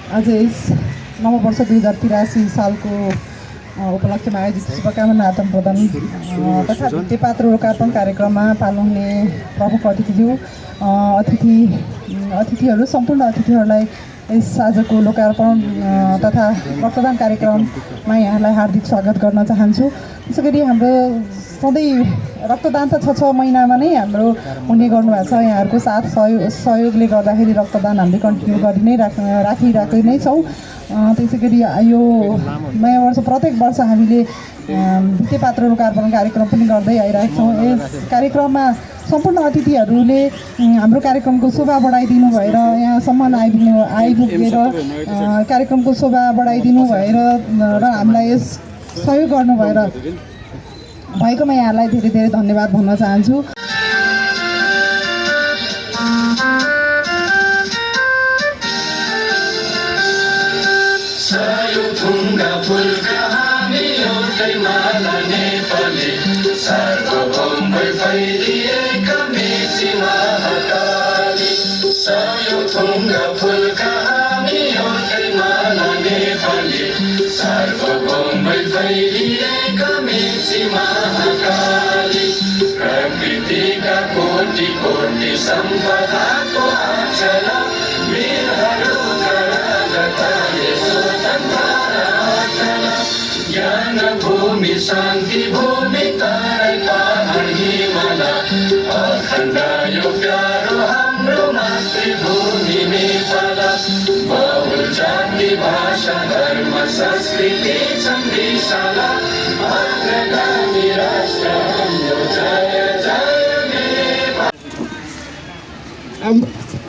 आज यस नववर्ष 2083 सालको उपलक्ष्यमा आयोजित शुभकामना आदान प्रदान तथा भित्तेपात्र लोकार्पण कार्यक्रममा पाल्नुहुने प्रमुख अतिथिहरू सम्पूर्ण अतिथिहरूलाई यस आजको लोकार्पण तथा रक्तदान कार्यक्रममा यहाँलाई हार्दिक स्वागत गर्न चाहन्छु। त्यसै गरी हाम्रो सधैँ रक्तदान त 6 महिनामा नै हाम्रो हुने गर्नुभएको छ। यहाँहरूको साथ सहयोगले गर्दाखेरि रक्तदान हामीले कन्टिन्यू गरि नै राखिरहेकै नै छौँ। त्यसै गरी यो नयाँ वर्ष प्रत्येक वर्ष हामीले भित्तेपात्र लोकार्पण कार्यक्रम पनि गर्दै आइरहेका छौँ। यस कार्यक्रममा सम्पूर्ण अतिथिहरूले हाम्रो कार्यक्रमको शोभा बढाइदिनु भएर यहाँसम्म आइपुगेर कार्यक्रमको शोभा बढाइदिनु भएर र हामीलाई यस सहयोग गर्नु भएकोमा यहाँलाई धेरै धेरै धन्यवाद भन्न चाहन्छु। प्रकृतिका कोटि कोटि सम्पदाको आचल वीरहरू ज्ञान भूमि शान्ति भूमि तारै पहाड हिमाल अखण्ड यो प्यारो हाम्रो मातृभूमि नेपाल। बहुल जाति भाषा धर्म संस्कृति छन् विशाल अग्रगामी राष्ट्र हाम्रो जय जय नेपाल।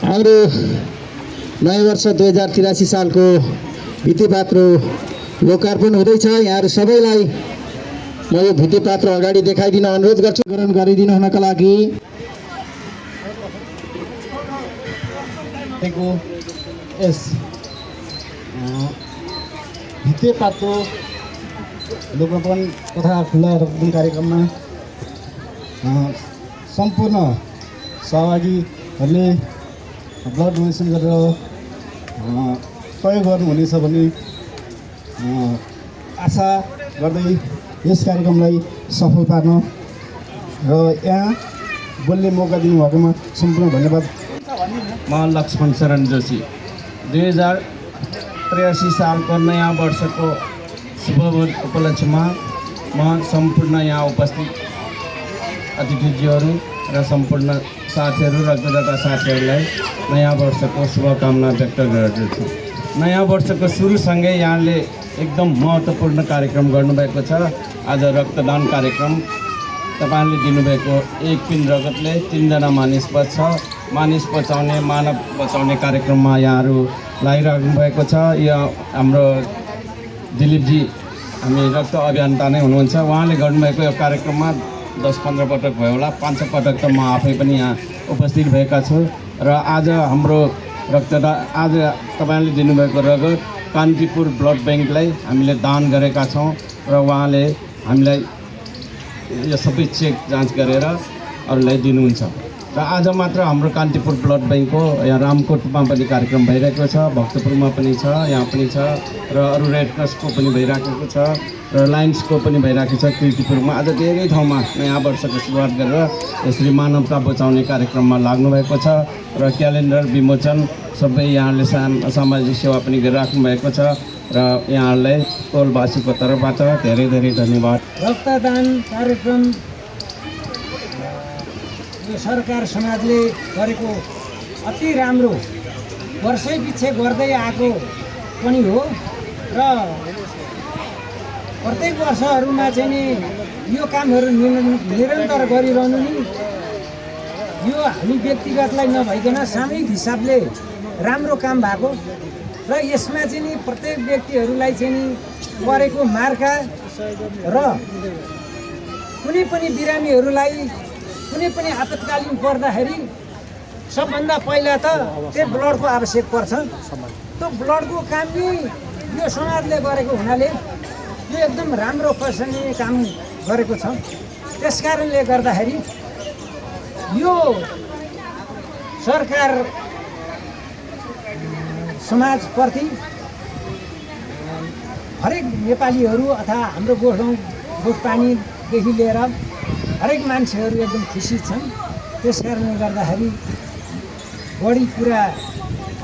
हाम्रो नयाँ वर्ष 2083 सालको भित्तेपात्र लोकार्पण हुँदैछ। यहाँहरू सबैलाई म यो भित्तेपात्र अगाडि देखाइदिन अनुरोध गर्छु। ग्रहण गरिदिनु हुनका लागि यस भित्तेपात्र लोकार्पण तथा खुल्ला रक्तदान कार्यक्रममा सम्पूर्ण सहभागीहरूले ब्लड डोनेसन गरेर सहयोग गर्नुहुनेछ भन्ने आशा गर्दै यस कार्यक्रमलाई सफल पार्न र यहाँ बोल्ने मौका दिनुभएकोमा सम्पूर्ण धन्यवाद। म लक्ष्मण शरण जोशी 2083 सालको नयाँ वर्षको शुभ उपलक्ष्यमा म सम्पूर्ण यहाँ उपस्थित अतिथिज्यूहरू र सम्पूर्ण साथीहरू रक्तदाता साथीहरूलाई नयाँ वर्षको शुभकामना व्यक्त गर्दछु। नयाँ वर्षको सुरुसँगै यहाँले एकदम महत्त्वपूर्ण कार्यक्रम गर्नुभएको छ। आज रक्तदान कार्यक्रम तपाईँले दिनुभएको एक पिन रगतले 3 जना मानिस बच्छ। मानिस बचाउने मानव बचाउने कार्यक्रममा यहाँहरू लागिराख्नु भएको छ। यो हाम्रो दिलीपजी हामी रक्त अभियन्ता नै हुनुहुन्छ। उहाँले गर्नुभएको यो कार्यक्रममा 10-15 पटक भयो होला, 5 पटक त म आफै पनि यहाँ उपस्थित भएका छु। र आज हाम्रो रक्तदान आज तपाईँले दिनुभएको रगत कान्तिपुर ब्लड ब्याङ्कलाई हामीले दान गरेका छौँ र उहाँले हामीलाई यो सबै चेक जाँच गरेर अरूलाई दिनुहुन्छ। र आज मात्र हाम्रो कान्तिपुर ब्लड ब्याङ्कको यहाँ रामकोटमा पनि कार्यक्रम भइरहेको छ, भक्तपुरमा पनि छ, यहाँ पनि छ र अरू रेड क्रसको पनि भइराखेको छ र लायन्सको पनि भइरहेको छ कीर्तिपुरमा। आज धेरै ठाउँमा नयाँ वर्षको सुरुवात गरेर यसरी मानवता बचाउने कार्यक्रममा लाग्नुभएको छ र क्यालेन्डर विमोचन सबै यहाँले सामाजिक सेवा पनि गरिराख्नु भएको छ र यहाँहरूलाई टोलवासीको तर्फबाट धेरै धेरै धन्यवाद। रक्तदान कार्यक्रम यो सरकार समाजले गरेको अति राम्रो वर्षै पछि गर्दै आएको पनि हो र प्रत्येक वर्षहरूमा चाहिँ नि यो कामहरू निरन्तर गरिरहनु नि यो हामी व्यक्तिगतलाई नभइकन सामूहिक हिसाबले राम्रो काम भएको र यसमा चाहिँ नि प्रत्येक व्यक्तिहरूलाई चाहिँ नि परेको मार्का र कुनै पनि बिरामीहरूलाई कुनै पनि आपतकालीन पर्दाखेरि सबभन्दा पहिला त त्यो ब्लडको आवश्यक पर्छ। त्यो ब्लडको काम नि यो समाजले गरेको हुनाले यो एकदम राम्रो प्रशंसनीय काम गरेको छ। त्यसकारणले गर्दाखेरि यो सरकार समाजप्रति हरेक नेपालीहरू अथवा हाम्रो गोठगाउँ गोठपानीदेखि लिएर हरेक मान्छेहरू एकदम खुसी छन्। त्यस कारणले गर्दाखेरि बढी कुरा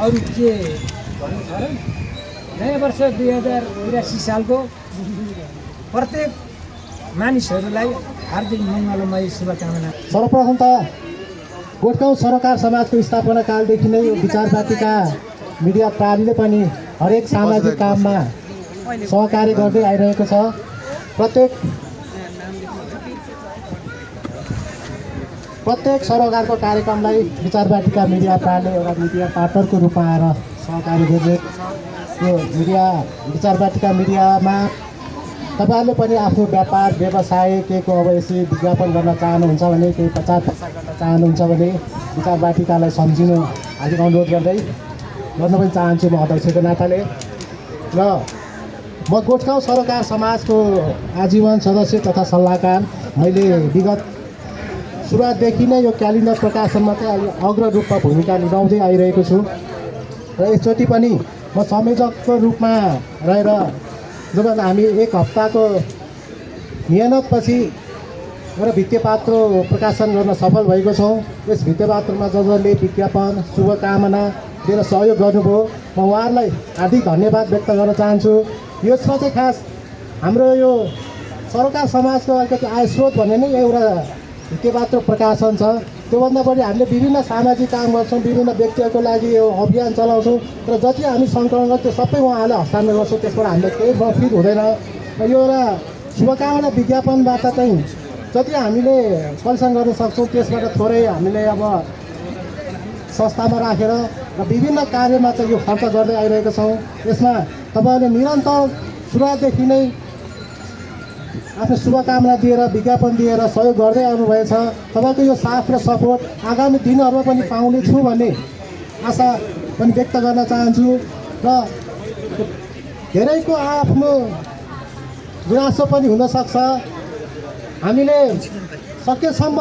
अरू के भन्नु छ र। नयाँ वर्ष 2083 सालको प्रत्येक मानिसहरूलाई हार्दिक मङ्गलमय शुभकामना। सर्वप्रथम त गोठगाउँ सरोकार समाजको स्थापना कालदेखि नै विचार पार्टीका मिडिया प्रालीले पनि हरेक सामाजिक काममा सहकार्य गर्दै आइरहेको छ। प्रत्येक सरोकारको कार्यक्रमलाई विचार पार्टीका मिडिया प्रालीले एउटा मिडिया पार्टनरको रूपमा आएर सहकार्य गर्दै यो विचार पार्टीका मिडियामा तपाईँहरूले पनि आफ्नो व्यापार व्यवसाय केको अब यसरी विज्ञापन गर्न चाहनुहुन्छ भने केही प्रचार प्रसार गर्न चाहनुहुन्छ भने विचार पार्टीकालाई सम्झिनु हार्दिक अनुरोध गर्न पनि चाहन्छु म अध्यक्षको नाताले। र म गोठगाउँ सरोकार समाजको आजीवन सदस्य तथा सल्लाहकार। मैले विगत सुरुवातदेखि नै यो क्यालेन्डर प्रकाशनमा चाहिँ अलि अग्र रूपमा भूमिका निभाउँदै आइरहेको छु र यसचोटि पनि म संयोजकको रूपमा रहेर जब हामी एक हप्ताको मेहनतपछि एउटा भित्तेपात्र प्रकाशन गर्न सफल भएको छौँ। यस भित्तेपात्रमा जसले विज्ञापन शुभकामना दिएर सहयोग गर्नुभयो म उहाँहरूलाई हार्दिक धन्यवाद व्यक्त गर्न चाहन्छु। यसमा चाहिँ खास हाम्रो यो सरोकार समाजको अलिकति आय स्रोत भन्ने नै एउटा भित्तेपात्र प्रकाशन छ। त्योभन्दा बढी हामीले विभिन्न सामाजिक काम गर्छौँ, विभिन्न व्यक्तिहरूको लागि यो अभियान चलाउँछौँ र जति हामी सङ्कलन गर्छौँ त्यो सबै उहाँहरूले हस्तान्तरण गर्छौँ। त्यसबाट हामीले केही प्रफिट हुँदैन र यो एउटा शुभकामना विज्ञापनबाट चाहिँ जति हामीले कलेक्सन गर्न सक्छौँ त्यसबाट थोरै हामीले अब संस्थामा राखेर र विभिन्न कार्यमा चाहिँ यो खर्च गर्दै आइरहेका छौँ। यसमा तपाईँहरूले निरन्तर सुरुवातदेखि नै आफ्नो शुभकामना दिएर विज्ञापन दिएर सहयोग गर्दै आउनुभएछ। तपाईँको यो साथ र सपोर्ट आगामी दिनहरूमा पनि पाउने छु भन्ने आशा पनि व्यक्त गर्न चाहन्छु। र धेरैको आफ्नो गुनासो पनि हुनसक्छ। हामीले सकेसम्म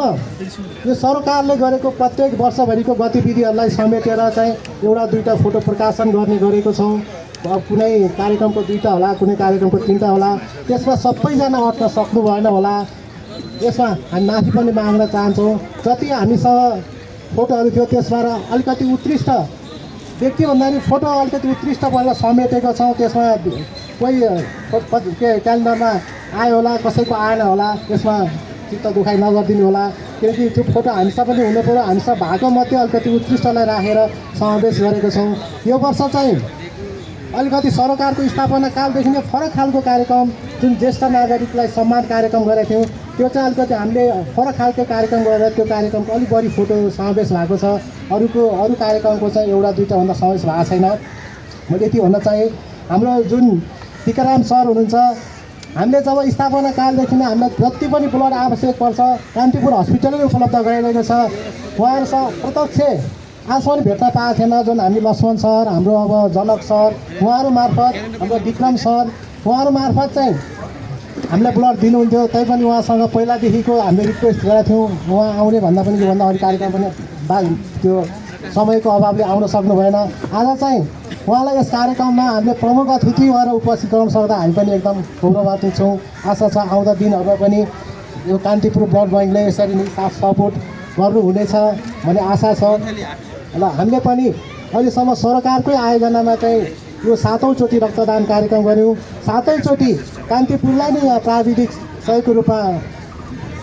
यो सरकारले गरेको प्रत्येक वर्षभरिको गतिविधिहरूलाई समेटेर चाहिँ एउटा दुईवटा फोटो प्रकाशन गर्ने गरेको छौँ। अब कुनै कार्यक्रमको 2टा होला, कुनै कार्यक्रमको 3टा होला, त्यसमा सबैजना अट्न सक्नु भएन होला। यसमा हामी माफी पनि माग्न चाहन्छौँ। जति हामीसँग फोटोहरू थियो त्यसमा अलिकति उत्कृष्ट व्यक्ति भन्दाखेरि फोटो अलिकति उत्कृष्ट भएर समेटेको छौँ। त्यसमा कोही क्यालेन्डरमा आयो होला, कसैको आएन होला, त्यसमा चित्त दुखाइ नगरिदिनु होला। किनकि त्यो फोटो हामीसँग पनि हुनु पऱ्यो। हामीसँग भएको मध्ये अलिकति उत्कृष्टलाई राखेर समावेश गरेको छौँ। यो वर्ष चाहिँ अलिकति सरकारको स्थापना कालदेखि नै फरक खालको कार्यक्रम जुन ज्येष्ठ नागरिकलाई सम्मान कार्यक्रम गरेका थियौँ त्यो चाहिँ अलिकति हामीले फरक खालको कार्यक्रम गरेर त्यो कार्यक्रमको अलिक बढी फोटो समावेश भएको छ। अरू कार्यक्रमको चाहिँ एउटा दुईवटा भन्दा समावेश भएको छैन। मैले यति भन्न चाहेँ। हाम्रो जुन टिकाराम सर हुनुहुन्छ, हामीले जब स्थापना कालदेखि नै हामीलाई जति पनि ब्लड आवश्यक पर्छ कान्तिपुर हस्पिटलले उपलब्ध गराइरहेको छ। उहाँहरूसँग प्रत्यक्ष आजसम्म भेट्न पाएको थिएन। जुन हामी लक्ष्मण सर, हाम्रो अब जनक सर, उहाँहरू मार्फत, हाम्रो विक्रम सर, उहाँहरू मार्फत चाहिँ हामीलाई ब्लड दिनुहुन्थ्यो। तैपनि उहाँसँग पहिलादेखिको हामीले रिक्वेस्ट गरेका थियौँ उहाँ आउने भन्दा पनि योभन्दा अगाडि कार्यक्रम पनि त्यो समयको अभावले आउन सक्नु भएन। आज चाहिँ उहाँलाई यस कार्यक्रममा हामीले प्रमुख अतिथि भएर उपस्थित गराउन सक्दा हामी पनि एकदम गौरवान्वित छौँ। आशा छ आउँदा दिनहरूमा पनि यो कान्तिपुर ब्लड ब्याङ्कले यसरी नै साथ सपोर्ट गर्नुहुनेछ भन्ने आशा छ। ल हामीले पनि अहिलेसम्म सरकारकै आयोजनामा चाहिँ यो 7औं चोटि रक्तदान कार्यक्रम गऱ्यौँ। 7औं चोटि कान्तिपुरलाई नै यहाँ प्राविधिक सहयोगको रूपमा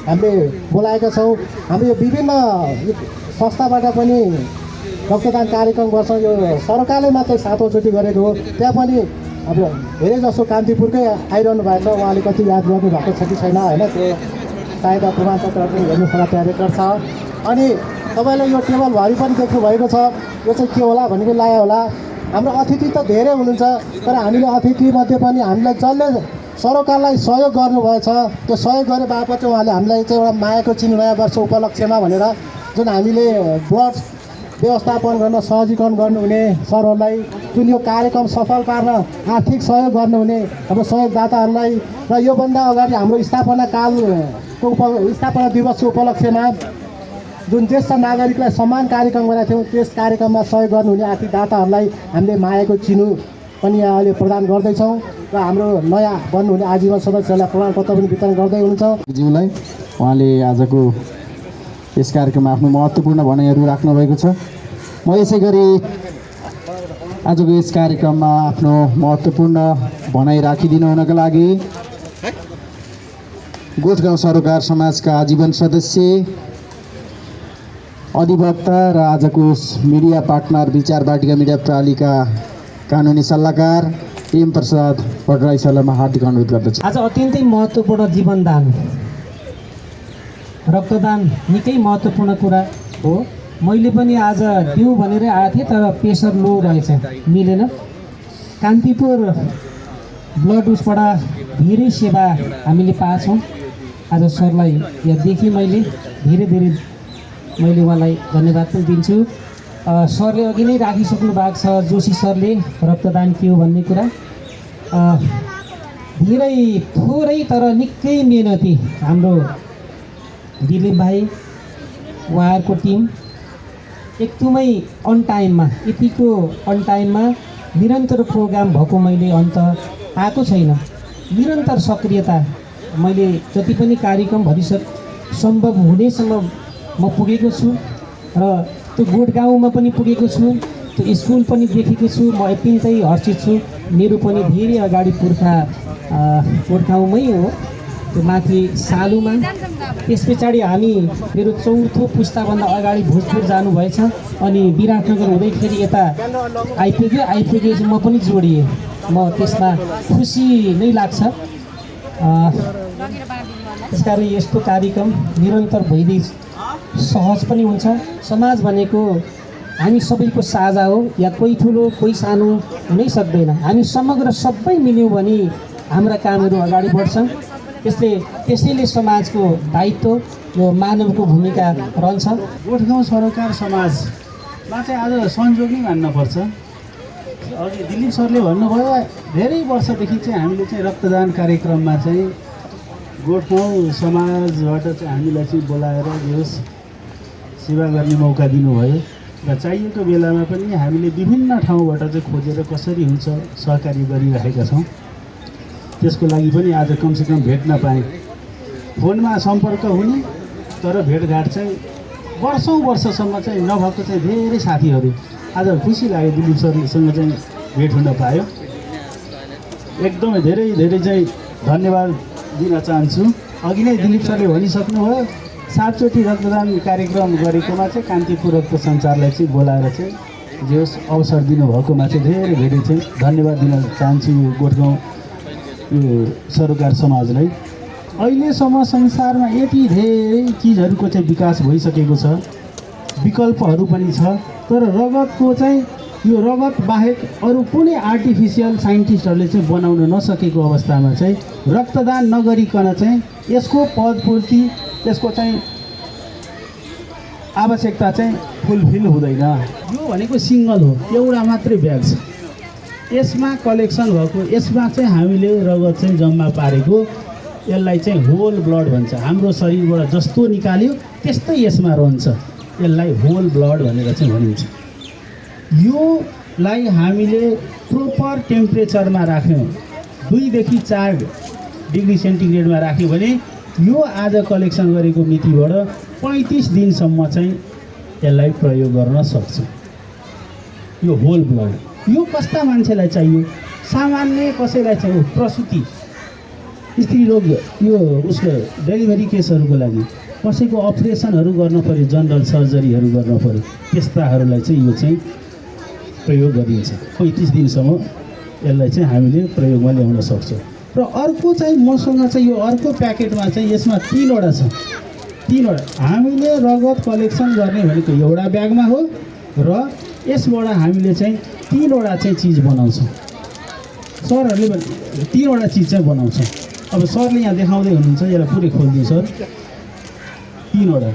हामीले बोलाएका छौँ। हाम्रो यो विभिन्न संस्थाबाट पनि रक्तदान कार्यक्रम गर्छौँ। यो सरकारले मात्रै 7औं चोटि गरेको हो। त्यहाँ पनि अब धेरै जसो कान्तिपुरकै आइरहनु भएको छ। उहाँले कति याद गर्नु भएको छ कि छैन होइन, त्यो सायद प्रमाणपत्र पनि हेर्नु खोला तयार छ। अनि तपाईँले यो टेबलभरि पनि देख्नुभएको छ। यो चाहिँ के होला भनेको लायो होला। हाम्रो अतिथि त धेरै हुनुहुन्छ, तर हामीले अतिथिमध्ये पनि हामीलाई जसले सरकारलाई सहयोग गर्नुभएछ त्यो सहयोग गरे बापत चाहिँ उहाँले हामीलाई चाहिँ एउटा मायाको चिन्ह नयाँ वर्ष उपलक्ष्यमा भनेर जुन हामीले ब्लड व्यवस्थापन गर्न सहजीकरण गर्नुहुने सरहरूलाई, जुन यो कार्यक्रम सफल पार्न आर्थिक सहयोग गर्नुहुने हाम्रो सहयोगदाताहरूलाई र योभन्दा अगाडि हाम्रो स्थापना कालको स्थापना दिवसको उपलक्ष्यमा जुन ज्येष्ठ नागरिकलाई सम्मान कार्यक्रम गरेका थियौँ त्यस कार्यक्रममा सहयोग गर्नुहुने आर्थिक दाताहरूलाई हामीले मायाको चिनो पनि यहाँ अहिले प्रदान गर्दैछौँ र हाम्रो नयाँ बन्नुहुने आजीवन सदस्यहरूलाई प्रमाणपत्र पनि वितरण गर्दै हुनुहुन्छ। ज्यूलाई उहाँले आजको यस कार्यक्रममा आफ्नो महत्त्वपूर्ण भनाइहरू राख्नुभएको छ। म यसै गरी आजको यस कार्यक्रममा आफ्नो महत्त्वपूर्ण भनाइ राखिदिनु हुनका लागि गोठगाउँ सरोकार समाजका आजीवन सदस्य, अधिवक्ता र आजको मिडिया पार्टनर विचार वाटिका मिडिया प्रणालीका कानुनी सल्लाहकार एम प्रसाद भट्टराई सरलाई म हार्दिक अनुरोध गर्दछु। आज अत्यन्तै महत्त्वपूर्ण जीवनदान, रक्तदान निकै महत्त्वपूर्ण कुरा हो। मैले पनि आज दिउँ भनेर आएको थिएँ तर प्रेसर लो रहेछ, मिलेन। कान्तिपुर ब्लड उसबाट धेरै सेवा हामीले पाएछौँ। आज सरलाई यहाँदेखि मैले धेरै मैले उहाँलाई धन्यवाद पनि दिन्छु। सरले अघि नै राखिसक्नु भएको छ, जोशी सरले, रक्तदान के हो भन्ने कुरा। धेरै थोरै तर निकै मेहनती हाम्रो दिलीप भाइ, उहाँहरूको टिम एकदमै अन टाइममा, यतिको अन टाइममा निरन्तर प्रोग्राम भएको मैले अन्त आएको छैन। निरन्तर सक्रियता, मैले जति पनि कार्यक्रम सम्भव हुनेसम्म म पुगेको छु र त्यो गोठगाउँमा पनि पुगेको छु, त्यो स्कुल पनि देखेको छु। म अत्यन्तै हर्षित छु। मेरो पनि धेरै अगाडि पुर्खा गोठगाउँमै हो, त्यो माथि सालुमा। त्यस पछाडि हामी मेरो चौथो पुस्ताभन्दा अगाडि भोजपुर जानुभएछ अनि विराटनगर हुँदै फेरि यता आइपुगेपछि म पनि जोडिएँ। म त्यसमा खुसी नै लाग्छ। त्यसकारण यस्तो कार्यक्रम निरन्तर भइदिए सहज पनि हुन्छ। समाज भनेको हामी सबैको साझा हो, या कोही ठुलो कोही सानो हुनै सक्दैन। हामी समग्र सबै मिल्यौँ भने हाम्रा कामहरू अगाडि बढ्छन्। त्यसैले समाजको दायित्व, यो मानवको भूमिका रहन्छ। गोठगाउँ सरोकार समाजमा चाहिँ आज संयोग नै मान्नुपर्छ। अघि दिलीप सरले भन्नुभयो, धेरै वर्षदेखि चाहिँ हामीले चाहिँ रक्तदान कार्यक्रममा चाहिँ गोठगाउँ समाजबाट चाहिँ हामीलाई चाहिँ बोलाएर होस् सेवा गर्ने मौका दिनुभयो र चाहिएको बेलामा पनि हामीले विभिन्न ठाउँबाट चाहिँ खोजेर कसरी हुन्छ सहकारी गरिरहेका छौँ। त्यसको लागि पनि आज कमसेकम भेट्न पाएँ। फोनमा सम्पर्क हुने तर भेटघाट चाहिँ वर्षौँ चाहिँ नभएको चाहिँ धेरै साथीहरू। आज खुसी लाग्यो दिलीप सरसँग चाहिँ भेट हुन पायो। एकदमै धेरै चाहिँ धन्यवाद दिन चाहन्छु। अघि नै दिलीप सरले भनिसक्नुभयो, 7 चोटि रक्तदान कार्यक्रम गरेकोमा चाहिँ कान्तिपुर रक्त सञ्चारलाई चाहिँ बोलाएर चाहिँ जे होस् अवसर दिनुभएकोमा चाहिँ धेरै चाहिँ धन्यवाद दिन चाहन्छु यो गोठगाउँ यो सरोकार समाजलाई। अहिलेसम्म संसारमा यति धेरै चिजहरूको चाहिँ विकास भइसकेको छ, विकल्पहरू पनि छ, तर रगतको चाहिँ यो रगत बाहेक अरू कुनै आर्टिफिसियल साइन्टिस्टहरूले चाहिँ बनाउन नसकेको अवस्थामा चाहिँ रक्तदान नगरिकन चाहिँ यसको पदपूर्ति, यसको चाहिँ आवश्यकता चाहिँ फुलफिल हुँदैन। यो भनेको सिङ्गल हो, एउटा मात्रै ब्याग छ, यसमा कलेक्सन भएको, यसमा चाहिँ हामीले रगत चाहिँ जम्मा पारेको, यसलाई चाहिँ होल ब्लड भन्छ। हाम्रो शरीरबाट जस्तो निकाल्यो त्यस्तै यसमा रहन्छ, यसलाई होल ब्लड भनेर चाहिँ भनिन्छ। योलाई हामीले प्रोपर टेम्परेचरमा राख्यौँ, 2 देखि 4 डिग्री सेन्टिग्रेडमा राख्यौँ भने यो आज कलेक्सन गरेको मितिबाट 35 दिनसम्म चाहिँ यसलाई प्रयोग गर्न सक्छौँ। यो होल ब्लड यो कस्ता मान्छेलाई चाहियो? सामान्य कसैलाई चाहियो प्रसुति, स्त्री रोग, यो उसको डेलिभरी केसहरूको लागि, कसैको अपरेसनहरू गर्न पर्यो, जनरल सर्जरीहरू गर्न पर्यो, त्यस्ताहरूलाई चाहिँ यो चाहिँ प्रयोग गरिन्छ। 35 दिनसम्म यसलाई चाहिँ हामीले प्रयोगमा ल्याउन सक्छौँ। र अर्को चाहिँ मसँग चाहिँ यो अर्को प्याकेटमा चाहिँ यसमा 3वटा छ। 3वटा हामीले रगत कलेक्सन गर्ने भनेको एउटा ब्यागमा हो र यसबाट हामीले चाहिँ 3वटा चाहिँ चिज बनाउँछौँ। सरहरूले 3वटा चिज चाहिँ बनाउँछौँ। अब सरले यहाँ देखाउँदै हुनुहुन्छ, यसलाई पुरै खोलिदिउँ सर। 3वटा,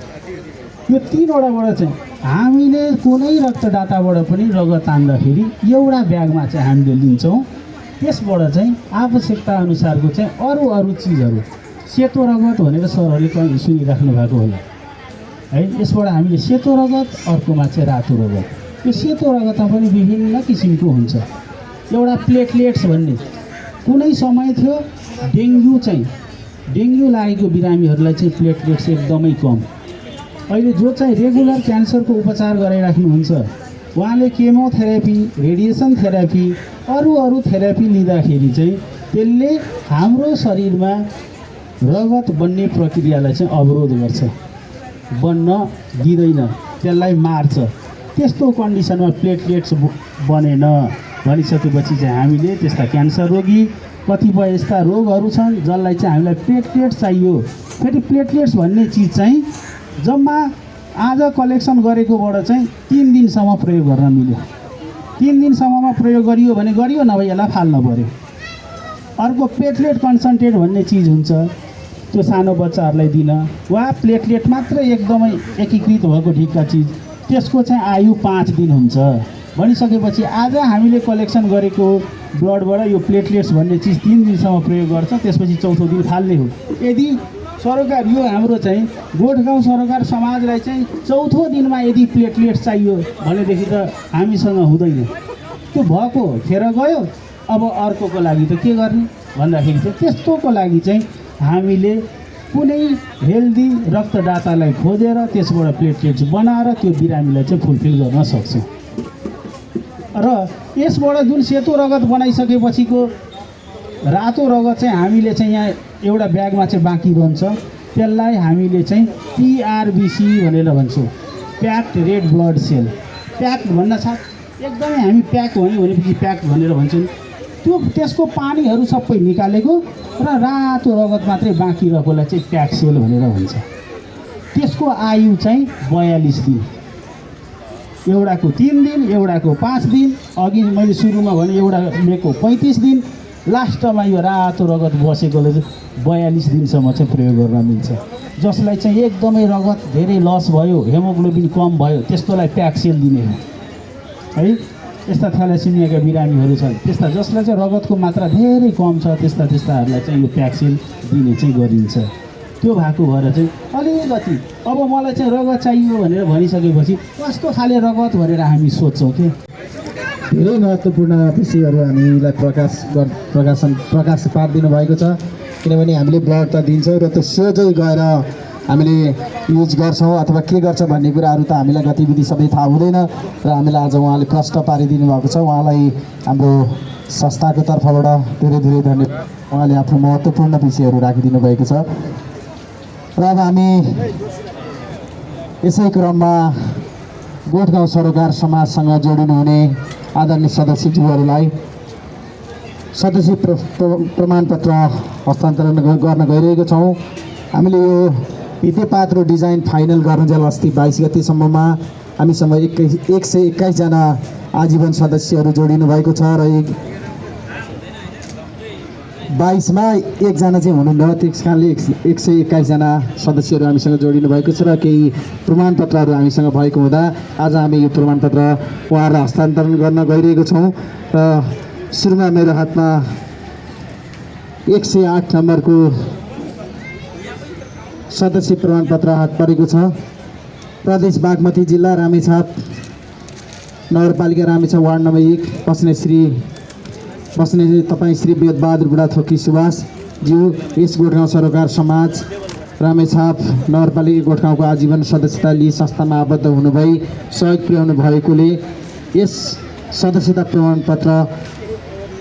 यो 3वटाबाट चाहिँ हामीले कुनै रक्तदाताबाट पनि रगत तान्दाखेरि एउटा ब्यागमा चाहिँ हामीले लिन्छौँ। त्यसबाट चाहिँ आवश्यकता अनुसारको चाहिँ अरू चिजहरू, सेतो रगत भनेर सरहरूले कहीँ सुनिराख्नु भएको होला, है। यसबाट हामीले सेतो रगत, अर्कोमा चाहिँ रातो रगत। यो सेतो रगतमा पनि विभिन्न किसिमको हुन्छ। एउटा प्लेटलेट्स भन्ने कुनै समय थियो डेङ्गु लागेको बिरामीहरूलाई चाहिँ प्लेटलेट्स एकदमै कम। अहिले जो चाहिँ रेगुलर क्यान्सरको उपचार गराइराख्नुहुन्छ उहाँले केमोथेरापी, रेडिएसन थेरापी, अरू थेरापी लिँदाखेरि चाहिँ त्यसले हाम्रो शरीरमा रगत बन्ने प्रक्रियालाई चाहिँ अवरोध गर्छ, बन्न दिँदैन, त्यसलाई मार्छ। त्यस्तो कन्डिसनमा प्लेटलेट्स बनेन भनिसकेपछि चाहिँ हामीले त्यस्ता क्यान्सर रोगी, कतिपय यस्ता रोगहरू छन् जसलाई चाहिँ हामीलाई प्लेटलेट्स चाहियो। फेरि प्लेटलेट्स भन्ने चिज चाहिँ जम्मा आज कलेक्सन गरेकोबाट चाहिँ 3 दिनसम्म प्रयोग गर्न मिल्यो। 3 दिनसम्ममा प्रयोग गरियो भने गरियो, नभए यसलाई फाल्न पऱ्यो। अर्को प्लेटलेट कन्सन्ट्रेट भन्ने चिज हुन्छ, त्यो सानो बच्चाहरूलाई दिन, वा प्लेटलेट मात्र एकदमै एकीकृत भएको ढिक्का चिज, त्यसको चाहिँ आयु 5 दिन हुन्छ। भनिसकेपछि आज हामीले कलेक्सन गरेको ब्लडबाट यो प्लेटलेट्स भन्ने चिज 3 दिनसम्म प्रयोग गर्छ, त्यसपछि चौथो दिन फाल्ने हो। यदि सरोकार यो हाम्रो चाहिँ गोठगाउँ सरोकार समाजलाई चाहिँ चौथो दिनमा यदि प्लेटलेट्स चाहियो भनेदेखि त हामीसँग हुँदैन। त्यो भएको खेर गयो, अब अर्कोको लागि त के गर्ने भन्दाखेरि चाहिँ त्यस्तोको लागि चाहिँ हामीले कुनै हेल्दी रक्तदातालाई खोजेर त्यसबाट प्लेटलेट्स बनाएर त्यो बिरामीलाई चाहिँ फुलफिल गर्न सक्छौँ। र यसबाट जुन सेतो रगत बनाइसकेपछिको रातो रगत चाहिँ हामीले चाहिँ यहाँ एउटा ब्यागमा चाहिँ बाँकी रहन्छ, त्यसलाई हामीले चाहिँ PRBC भनेर भन्छौँ, packed red blood cell. Packed भन्न साथ एकदमै हामी प्याक भन्यो भनेपछि प्याक्ड भनेर भन्छौँ। त्यो त्यसको पानीहरू सबै निकालेको र रातो रगत मात्रै बाँकी रहेकोलाई चाहिँ प्याक सेल भनेर भन्छ। त्यसको आयु चाहिँ 42 दिन। एउटाको 3 दिन, एउटाको 5 दिन, अघि मैले सुरुमा भने एउटाको 35 दिन, लास्टमा यो रातो रगत बसेकोले चाहिँ 42 दिनसम्म चाहिँ प्रयोग गर्न मिल्छ। जसलाई चाहिँ एकदमै रगत धेरै लस भयो, हेमोग्लोबिन कम भयो, त्यस्तोलाई प्याक सेल दिने हो है। यस्ता थ्यालेसेमियाका बिरामीहरू छन्, त्यस्ता जसलाई चाहिँ रगतको मात्रा धेरै कम छ, त्यस्ताहरूलाई चाहिँ यो प्याक सेल दिने चाहिँ गरिन्छ। त्यो भएको भएर चाहिँ अलिकति अब मलाई चाहिँ रगत चाहियो भनेर भनिसकेपछि कस्तो खाले रगत भनेर हामी सोध्छौँ कि धेरै महत्त्वपूर्ण विषयहरू हामीलाई प्रकाश पारिदिनु भएको छ। किनभने हामीले ब्लड त दिन्छौँ र त्यो सोझै गएर हामीले युज गर्छौँ अथवा के गर्छ भन्ने कुराहरू त हामीलाई गतिविधि सबै थाहा हुँदैन र हामीलाई आज उहाँले प्रश्न पारिदिनु भएको छ। उहाँलाई हाम्रो संस्थाको तर्फबाट धेरै धेरै धन्यवाद। उहाँले आफ्नो महत्त्वपूर्ण विषयहरू राखिदिनु भएको छ। र अब हामी यसै क्रममा गोठगाउँ सरोकार समाजसँग जोडिनुहुने आदरणीय सदस्यज्यूहरूलाई सदस्य प्रमाणपत्र हस्तान्तरण गर्न गइरहेको छौँ। हामीले यो भित्तेपात्रो डिजाइन फाइनल गर्नुन्जेल अस्ति 22 गतेसम्ममा हामीसँग 121 जना आजीवन सदस्यहरू जोडिनु भएको छ र 22 मा 1 जना चाहिँ हुनुहुन्न, त्यस कारणले 121 जना सदस्यहरू हामीसँग जोडिनु भएको छ र केही प्रमाणपत्रहरू हामीसँग भएको हुँदा आज हामी यो प्रमाणपत्र उहाँहरूलाई हस्तान्तरण गर्न गइरहेको छौँ। र सुरुमा मेरो हातमा 108 नम्बरको सदस्य प्रमाणपत्र हात परेको छ। प्रदेश बागमती जिल्ला रामेछाप नगरपालिका रामेछाप वार्ड नम्बर 1 बस्ने तपाईँ श्री वेदबहादुर बुढाथोकी सुभाषज्यू यस गोठगाउँ सरोकार समाज रामेछाप नगरपालिका गोठगाउँको आजीवन सदस्यता लिई संस्थामा आबद्ध हुनुभई सहयोग पुर्याउनु भएकोले यस सदस्यता प्रमाणपत्र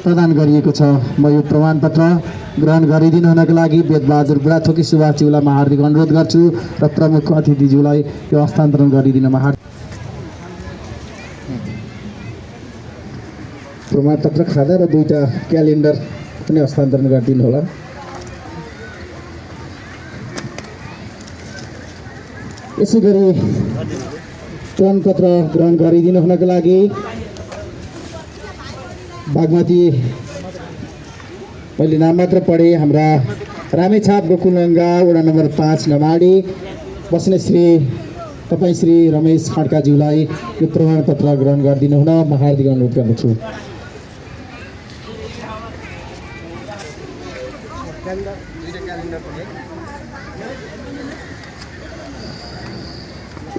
प्रदान गरिएको छ। म यो प्रमाणपत्र ग्रहण गरिदिनु हुनको लागि वेदबहादुर बुढाथोकी सुभाषज्यूलाई म हार्दिक अनुरोध गर्छु र प्रमुख अतिथिज्यूलाई यो हस्तान्तरण गरिदिनमा प्रमाणपत्र खादा र 2टा क्यालेन्डर पनि हस्तान्तरण गरिदिनु होला। यसै गरी प्रमाणपत्र ग्रहण गरिदिनु हुनको लागि बागमती मैले नाम मात्र पढेँ, हाम्रा रामेछाप गोकुलगङ्गा वडा नम्बर 5 नमाडी बस्ने तपाईँ श्री रमेश खड्काज्यूलाई यो प्रमाणपत्र ग्रहण गरिदिनु हुन म हार्दिक अनुरोध गर्दछु।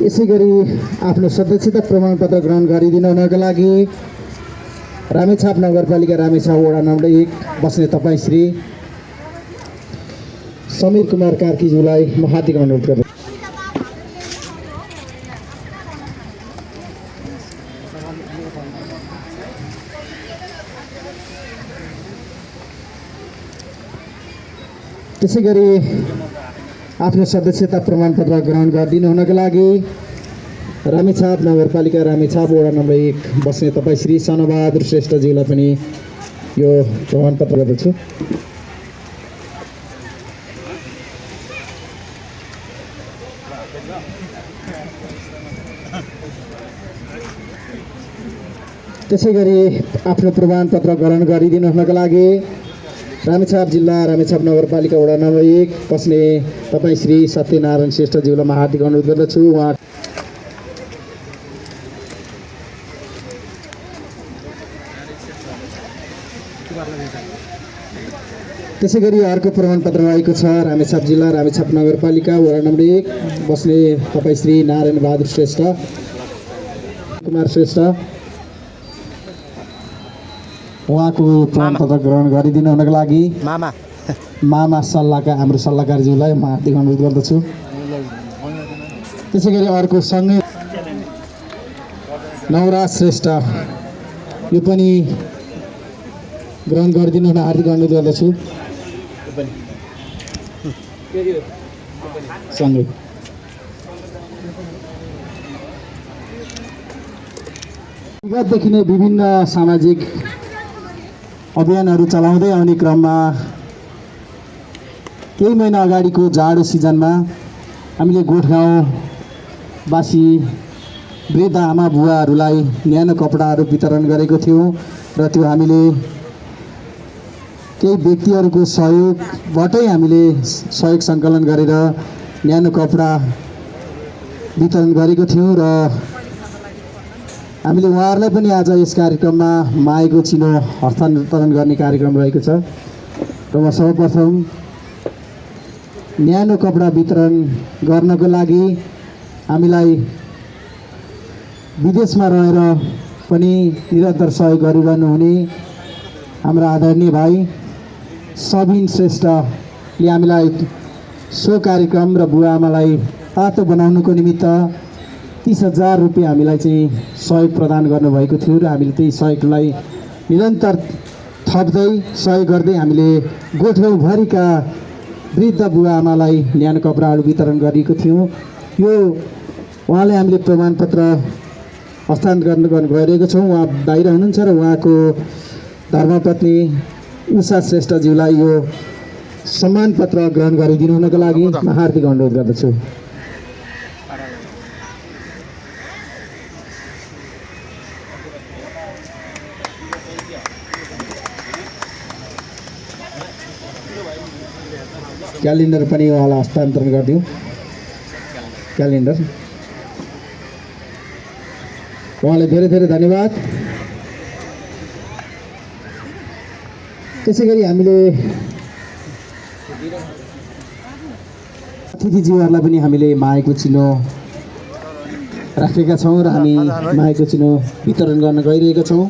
यसै गरी आफ्नो सदस्यता प्रमाणपत्र ग्रहण गरिदिन हुनका लागि रामेछाप नगरपालिका रामेछाप वडा नम्बर 1 बस्ने तपाईँ श्री समीर कुमार कार्कीज्यूलाई म हार्दिक अनुरोध गर्दछु। त्यसै गरी आफ्नो सदस्यता प्रमाणपत्र ग्रहण गरिदिनु हुनका लागि रामेछाप नगरपालिका रामेछाप वडा नम्बर 1 बस्ने तपाईँ श्री सनबहादुर श्रेष्ठज्यूलाई पनि यो प्रमाणपत्र गर्दछु। त्यसै गरी आफ्नो प्रमाणपत्र ग्रहण गरिदिनु हुनका लागि रामेछाप जिल्ला रामेछाप नगरपालिका वडा नम्बर 1 बस्ने तपाईँ श्री सत्यनारायण श्रेष्ठज्यूलाई म हार्दिक अनुरोध गर्दछु। उहाँ त्यसै गरी अर्को प्रमाणपत्र रहेको छ रामेछाप जिल्ला रामेछाप नगरपालिका वडा नम्बर 1 बस्ने तपाईँ श्री नारायण बहादुर श्रेष्ठ कुमार श्रेष्ठ उहाँको प्रमाणपत्र ग्रहण गरिदिनु हुनको लागि मामा सल्लाहका हाम्रो सल्लाहकारज्यूलाई म हार्दिक अनुरोध गर्दछु। त्यसै गरी अर्को सँगै नवराज श्रेष्ठ यो पनि ग्रहण गरिदिनु हुन हार्दिक अनुरोध गर्दछु। सँगै विगतदेखि नै विभिन्न सामाजिक अभियानहरू चलाउँदै आउने क्रममा केही महिना अगाडिको जाडो सिजनमा हामीले गोठगाउँवासी वृद्ध आमा बुवाहरूलाई न्यानो कपडाहरू वितरण गरेको थियौँ र त्यो हामीले केही व्यक्तिहरूको सहयोगबाटै हामीले सहयोग सङ्कलन गरेर न्यानो कपडा वितरण गरेको थियौँ र हामीले उहाँहरूलाई पनि आज यस कार्यक्रममा माएको चिनो हस्तान्तरण गर्ने कार्यक्रम रहेको छ र म सर्वप्रथम न्यानो कपडा वितरण गर्नको लागि हामीलाई विदेशमा रहेर पनि निरन्तर सहयोग गरिरहनु हुने हाम्रा आदरणीय भाइ सबिन श्रेष्ठले हामीलाई सो कार्यक्रम र बुवा आमालाई तातो बनाउनुको निमित्त 30,000 रुपियाँ हामीलाई चाहिँ सहयोग प्रदान गर्नुभएको थियो र हामीले त्यही सहयोगलाई निरन्तर थप्दै सहयोग गर्दै हामीले गोठगाउँभरिका वृद्ध बुवा आमालाई न्यानो कपडाहरू वितरण गरेको थियौँ। यो उहाँलाई हामीले प्रमाणपत्र हस्तान्तरण गर्न गइरहेको छौँ। उहाँ बाहिर हुनुहुन्छ र उहाँको धर्मपत्नी उषा श्रेष्ठज्यूलाई यो सम्मानपत्र ग्रहण गरिदिनु हुनको लागि म हार्दिक अनुरोध गर्दछु। क्यालेन्डर पनि उहाँलाई हस्तान्तरण गरिदिउँ। क्यालेन्डर उहाँलाई धेरै धेरै धन्यवाद। त्यसै गरी हामीले अतिथिज्यूहरूलाई पनि हामीले माएको चिनो राखेका छौँ र हामी माएको चिनो वितरण गर्न गइरहेका छौँ।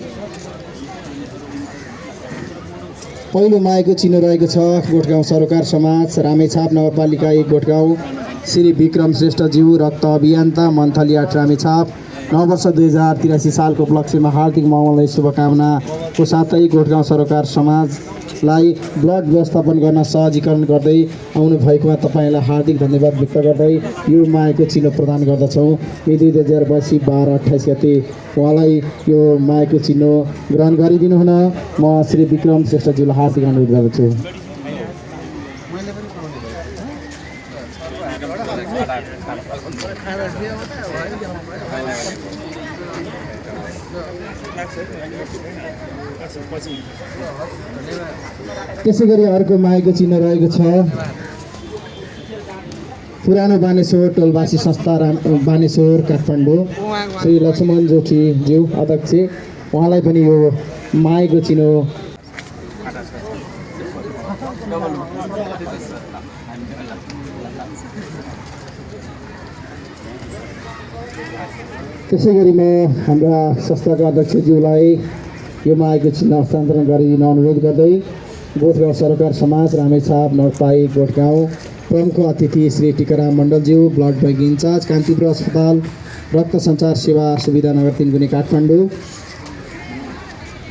पहिलो माएको चिनो रहेको छ गोठगाउँ सरोकार समाज रामेछाप नगरपालिका 1 गोठगाउँ श्री विक्रम श्रेष्ठज्यू रक्त अभियन्ता मन्थली 8 रामेछाप नववर्ष 2083 सालको उपलक्ष्यमा हार्दिक मङ्गलमय शुभकामनाको साथै गोठगाउँ सरोकार समाजलाई ब्लड व्यवस्थापन गर्न सहजीकरण गर्दै आउनु भएकोमा तपाईँलाई हार्दिक धन्यवाद व्यक्त गर्दै यो माएको चिनो प्रदान गर्दछौँ। मिति 2082 12-28 गते उहाँलाई यो माएको चिनो ग्रहण गरिदिनु हुन म श्री विक्रम श्रेष्ठज्यूलाई हार्दिक अनुरोध गर्दछु। त्यसै गरी अर्को माएको चिन्ह रहेको छ पुरानो बानेश्वर टोलवासी संस्था बानेश्वर काठमाडौँ श्री लक्ष्मण जोशीज्यू अध्यक्ष उहाँलाई पनि यो माएको चिनो त्यसै गरी म हाम्रा संस्थाका अध्यक्षज्यूलाई यो मागेको चिन्ह हस्तान्तरण गरिदिन अनुरोध गर्दै गोठगाउँ सरोकार समाज रामेछाप नौपाई गोठगाउँ प्रमुख अतिथि श्री टिकाराम मण्डलज्यू ब्लड बैंक इन्चार्ज कान्तिपुर अस्पताल रक्त सञ्चार सेवा सुविधा नगर 3 गुनी काठमाडौँ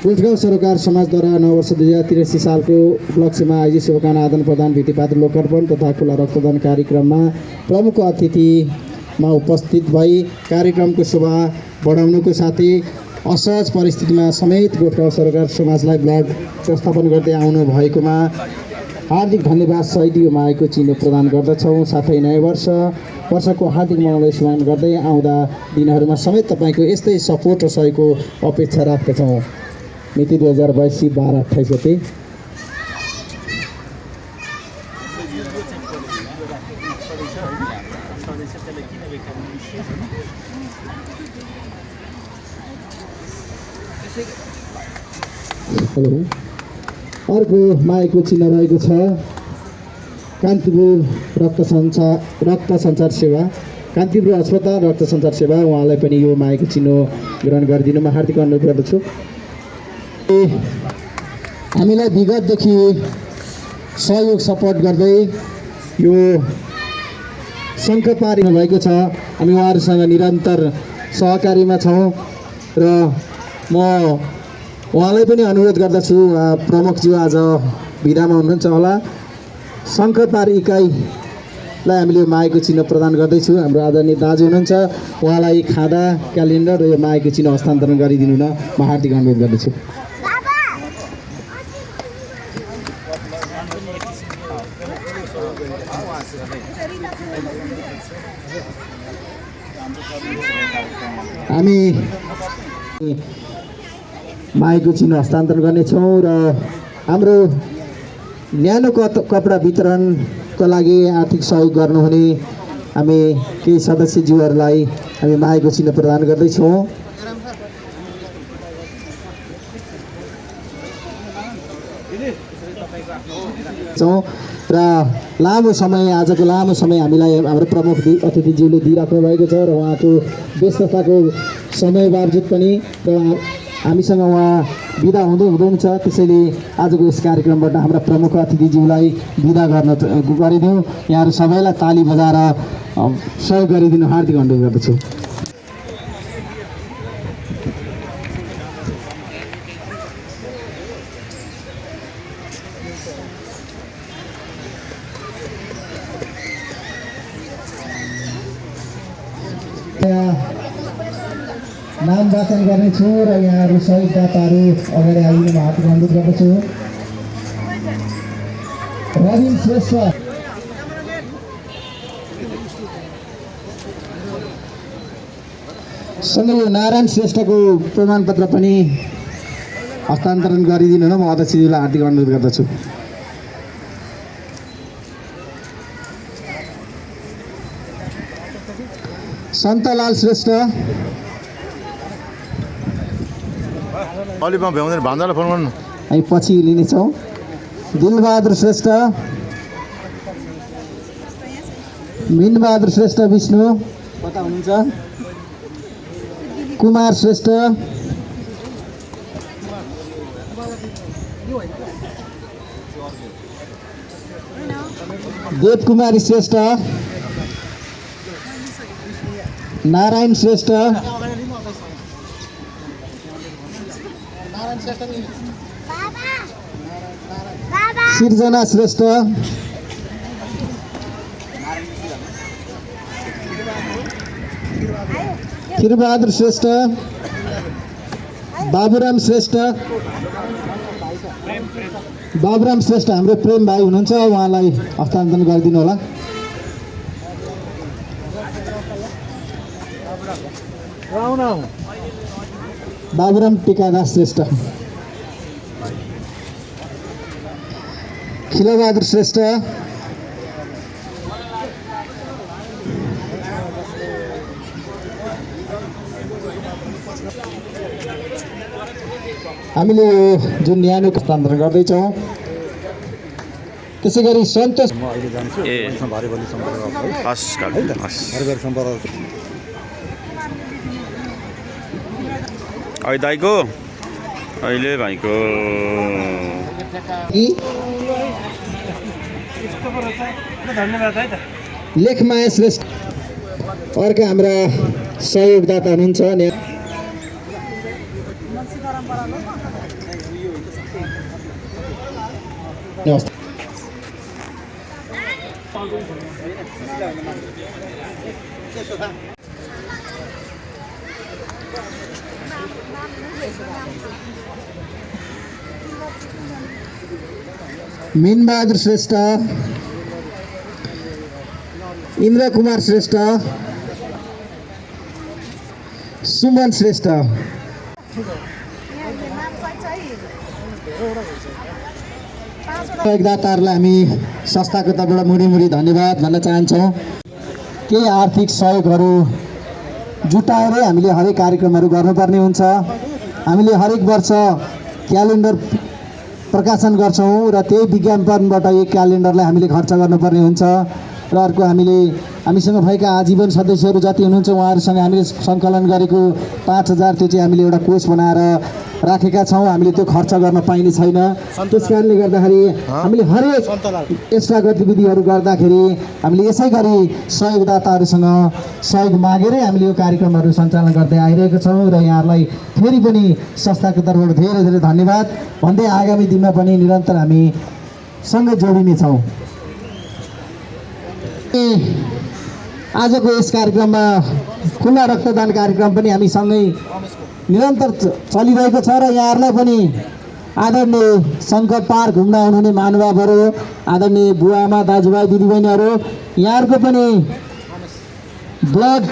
गोठगाउँ सरोकार समाजद्वारा नव वर्ष 2083 सालको उपलक्ष्यमा आयोजित शुभकामना आदान प्रदान भित्तिपात्र लोकार्पण तथा खुला रक्तदान कार्यक्रममा प्रमुख अतिथिमा उपस्थित भई कार्यक्रमको शोभा बढाउनुको साथै असहज परिस्थितिमा समेत गोठगाउँ सरोकार समाजलाई ब्लड व्यवस्थापन गर्दै आउनु भएकोमा हार्दिक धन्यवाद सहित यो मागेको चिन्ह प्रदान गर्दछौँ। साथै नयाँ वर्षको हार्दिक मनोदय स्मरण गर्दै आउँदा दिनहरूमा समेत तपाईँको यस्तै सपोर्ट र सहयोगको अपेक्षा राख्दछौँ। मिति 2022 12-28 गते। हेलो अर्को मागेको चिन्ह रहेको छ कान्तिपुर रक्त सञ्चार सेवा कान्तिपुर अस्पताल रक्त सञ्चार सेवा उहाँलाई पनि यो मागेको चिन्ह ग्रहण गरिदिनुमा हार्दिक अनुरोध गर्दछु। हामीलाई विगतदेखि सहयोग सपोर्ट गर्दै यो सङ्घ पारिनु भएको छ। हामी उहाँहरूसँग निरन्तर सहकारीमा छौँ र म उहाँलाई पनि अनुरोध गर्दछु। प्रमुखज्यू आज भिडामा हुनुहुन्छ होला। शङ्खपार इकाइलाई हामीले यो मागेको चिन्ह प्रदान गर्दैछु। हाम्रो आदरणीय दाजु हुनुहुन्छ, उहाँलाई खादा क्यालेन्डर र यो मागेको चिन्ह हस्तान्तरण गरिदिनु न म हार्दिक अनुरोध गर्दछु। हामी मागेको चिन्ह हस्तान्तरण गर्नेछौँ र हाम्रो न्यानो कपडा वितरणको लागि आर्थिक सहयोग गर्नुहुने हामी केही सदस्यज्यूहरूलाई हामी मागेको चिन्ह प्रदान गर्दैछौँ। र लामो समय आजको लामो समय हामीलाई हाम्रो प्रमुख अतिथिज्यूले दिइराख्नु भएको छ र उहाँको व्यस्तताको समय बावजुद पनि र हामीसँग उहाँ बिदा हुनुहुन्छ। त्यसैले आजको यस कार्यक्रमबाट हाम्रा प्रमुख अतिथिज्यूलाई बिदा गरिदिउँ। यहाँहरू सबैलाई ताली बजाएर सहयोग गरिदिनु हार्दिक अनुरोध गर्दछु। नाम वाचन गर्नेछु र यहाँहरू सहयोगदाताहरू अगाडि आइदिनु हार्दिक अनुरोध गर्दछु। रविन श्रेष्ठ, सँगै यो नारायण श्रेष्ठको प्रमाणपत्र पनि हस्तान्तरण गरिदिनु न म अध्यक्षज्यूलाई हार्दिक अनुरोध गर्दछु। सन्तलाल श्रेष्ठ, अलिकमा भ्याउँदैन भान्जालाई फोन गर्नु हामी पछि लिनेछौँ। दिलबहादुर श्रेष्ठ, मिनबहादुर श्रेष्ठ विष्णु कता हुनुहुन्छ, कुमार श्रेष्ठ, देवकुमारी श्रेष्ठ, नारायण श्रेष्ठ, सिर्जना श्रेष्ठ, खिरबहादुर श्रेष्ठ, बाबुराम श्रेष्ठ हाम्रो प्रेम भाइ हुनुहुन्छ, उहाँलाई हस्तान्तरण गरिदिनु होला। बाबुराम टिकादास श्रेष्ठ, खिलबहादुर श्रेष्ठ, हामीले यो जुन न्यानो हस्तान्तरण गर्दैछौँ। त्यसै गरी सन्तोष अहिले दाइको अहिले भाइको लेखमाया श्रेष्ठ अर्का हाम्रा सहयोगदाता हुनुहुन्छ मीनबहादुर श्रेष्ठ, इन्द्र कुमार श्रेष्ठ, सुमन श्रेष्ठ। सहयोगदाताहरूलाई हामी संस्थाको तर्फबाट मुडी धन्यवाद भन्न चाहन्छौँ। केही आर्थिक सहयोगहरू जुटाएरै हामीले हरेक कार्यक्रमहरू गर्नुपर्ने हुन्छ। हामीले हरेक वर्ष क्यालेन्डर प्रकाशन गर्छौँ र त्यही विज्ञापनबाट एक क्यालेन्डरलाई हामीले खर्च गर्नुपर्ने हुन्छ। र अर्को हामीसँग भएका आजीवन सदस्यहरू जति हुनुहुन्छ उहाँहरूसँग हामीले सङ्कलन गरेको 5000 त्यो चाहिँ हामीले एउटा कोष बनाएर राखेका छौँ। हामीले त्यो खर्च गर्न पाइने छैन। त्यस कारणले गर्दाखेरि हामीले हरेक एक्स्ट्रा गतिविधिहरू गर्दाखेरि हामीले यसै गरी सहयोगदाताहरूसँग सहयोग मागेरै हामीले यो कार्यक्रमहरू सञ्चालन गर्दै आइरहेका छौँ। र यहाँहरूलाई फेरि पनि संस्थाको तर्फबाट धेरै धेरै धन्यवाद भन्दै आगामी दिनमा पनि निरन्तर हामी सँगै जोडिनेछौँ। आजको यस कार्यक्रममा खुल्ला रक्तदान कार्यक्रम पनि हामी सँगै निरन्तर चलिरहेको छ। र यहाँहरूलाई पनि आदरणीय शङ्कर पार्क घुम्न आउनुहुने महानुभावहरू, आदरणीय बुवाआमा दाजुभाइ दिदीबहिनीहरू, यहाँहरूको पनि ब्लड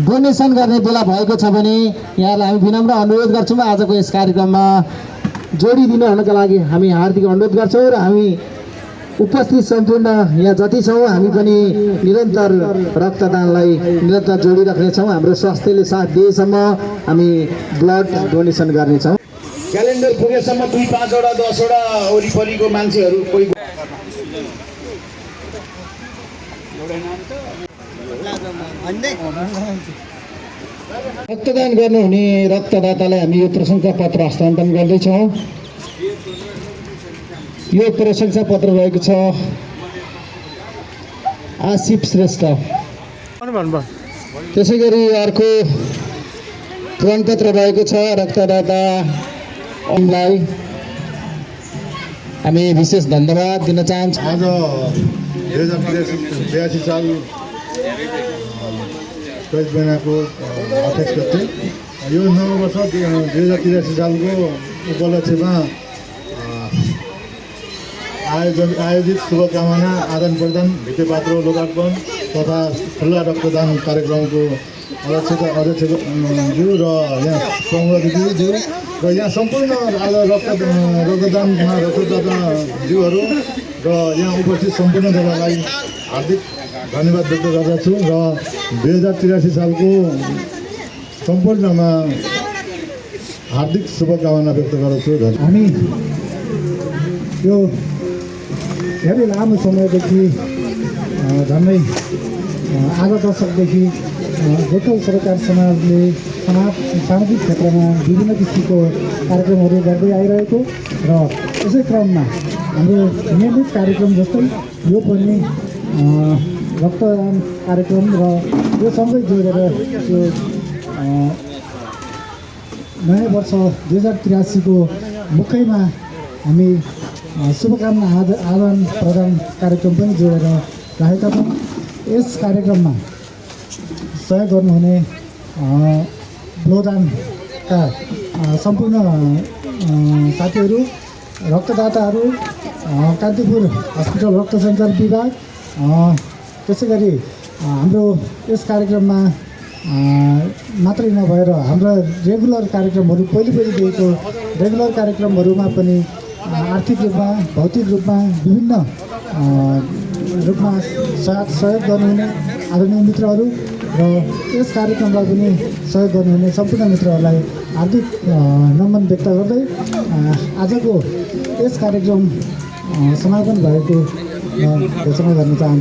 डोनेसन गर्ने बेला भएको छ भने यहाँलाई हामी विनम्र अनुरोध गर्छौँ आजको यस कार्यक्रममा जोडिदिनु हुनका लागि हामी हार्दिक अनुरोध गर्छौँ। र हामी उपस्थित सम्पूर्ण यहाँ जति छौँ हामी पनि निरन्तर रक्तदानलाई निरन्तर जोडिराख्नेछौँ। हाम्रो स्वास्थ्यले साथ दिएसम्म हामी ब्लड डोनेसन गर्नेछौँ। क्यालेन्डर पुगेसम्म 2, 5 वटा 10 वटा वरिपरिको मान्छेहरू कोही रक्तदान गर्नुहुने रक्तदातालाई हामी यो प्रशंसा पत्र हस्तान्तरण गर्दैछौँ। यो प्रशंसा पत्र रहेको छ आसिफ श्रेष्ठ। त्यसै गरी अर्को प्रमाणपत्र रहेको छ रक्तदाता लाई हामी विशेष धन्यवाद दिन चाहन्छौँ। आज 2083 साल 22 महिनाको 28 गते यो नव वर्ष 2083 सालको उपलक्ष्यमा आयोजित शुभकामना आदान प्रदान भित्तेपात्रो लोकार्पण तथा खुल्ला रक्तदान कार्यक्रमको अध्यक्षज्यू र यहाँ प्रमुखज्यू र यहाँ सम्पूर्ण आज रक्तदानमा रक्तदाताज्यूहरू र यहाँ उपस्थित सम्पूर्ण जनालाई हार्दिक धन्यवाद व्यक्त गर्दछु र 2083 सालको सम्पूर्णमा हार्दिक शुभकामना व्यक्त गर्दछु। हामी यो धेरै लामो समयदेखि झन्डै आधा दशकदेखि गोर्खा सरकार समाजले सामाजिक क्षेत्रमा विभिन्न किसिमको कार्यक्रमहरू गर्दै आइरहेको र यसै क्रममा हाम्रो नियमित कार्यक्रम जस्तै यो पनि रक्तदान कार्यक्रम र यो सँगै जोडेर यो नयाँ वर्ष 2083 को मुखैमा हामी शुभकामना आदान प्रदान कार्यक्रम पनि जोडेर राखेका छौँ। यस कार्यक्रममा सहयोग गर्नुहुने ब्लडदानका सम्पूर्ण साथीहरू, रक्तदाताहरू, कान्तिपुर हस्पिटल रक्त सञ्चार विभाग, त्यसै गरी हाम्रो यस कार्यक्रममा मात्रै नभएर हाम्रा रेगुलर कार्यक्रमहरू पहिलेदेखिको रेगुलर कार्यक्रमहरूमा पनि आर्थिक रूपमा भौतिक रूपमा विभिन्न रूपमा सहयोग गर्नुहुने आदरणीय मित्रहरू र यस कार्यक्रमलाई पनि सहयोग गर्नुहुने सम्पूर्ण मित्रहरूलाई हार्दिक नमन व्यक्त गर्दै आजको यस कार्यक्रम समापन भएको घोषणा गर्न चाहन्छु।